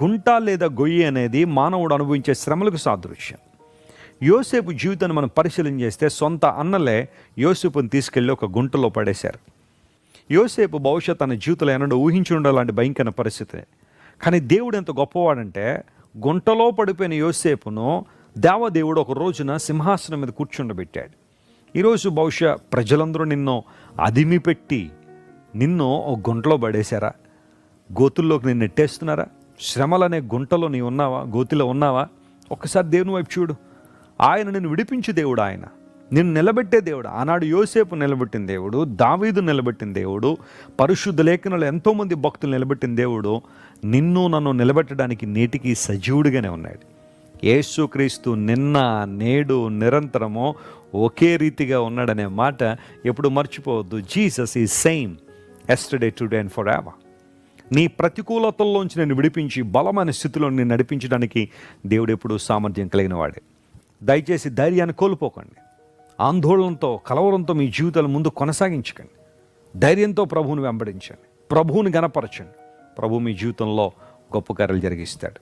గుంట లేదా గొయ్యి అనేది మానవుడు అనుభవించే శ్రమలకు సాదృశ్యం. యోసేపు జీవితాన్ని మనం పరిశీలన చేస్తే సొంత అన్నలే యోసేపుని తీసుకెళ్ళి ఒక గుంటలో పడేశారు. యోసేపు భవిష్యత్ తన జీవితంలో ఏనాడు ఊహించి ఉండాలంటే భయంకర పరిస్థితి. కానీ దేవుడు ఎంత గొప్పవాడంటే గుంటలో పడిపోయిన యోసేపును దేవదేవుడు ఒక రోజున సింహాసనం మీద కూర్చుండబెట్టాడు. ఈరోజు బహుశా ప్రజలందరూ నిన్ను అదిమి పెట్టి నిన్ను ఒక గుంటలో పడేశారా? గోతుల్లోకి నిన్ను నెట్టేస్తున్నారా? శ్రమలనే గుంటలో నీ ఉన్నావా? గోతిలో ఉన్నావా? ఒక్కసారి దేవుని వైపు చూడు. ఆయన నిన్ను విడిపించే దేవుడు, ఆయన నిన్ను నిలబెట్టే దేవుడు. ఆనాడు యోసేపు నిలబెట్టిన దేవుడు, దావీదు నిలబెట్టిన దేవుడు, పరిశుద్ధ లేఖనాలు ఎంతోమంది భక్తులు నిలబెట్టిన దేవుడు నిన్ను నన్ను నిలబెట్టడానికి నేటికి సజీవుడిగానే ఉన్నాడు. యేసుక్రీస్తు నిన్న నేడు నిరంతరము ఒకే రీతిగా ఉన్నాడనే మాట ఎప్పుడు మర్చిపోవద్దు. Jesus is same yesterday today and for ever. నీ ప్రతికూలతల్లోంచి నేను విడిపించి బలమైన స్థితిలో నేను నడిపించడానికి దేవుడు ఎప్పుడు సామర్థ్యం కలిగిన వాడే. దయచేసి ధైర్యాన్ని కోల్పోకండి. ఆందోళనతో కలవరంతో మీ జీవితాలు ముందు కొనసాగించకండి. ధైర్యంతో ప్రభువుని వెంబడించండి, ప్రభువుని గణపరచండి. ప్రభు మీ జీవితంలో గొప్ప కార్యాలు జరిగిస్తాడు.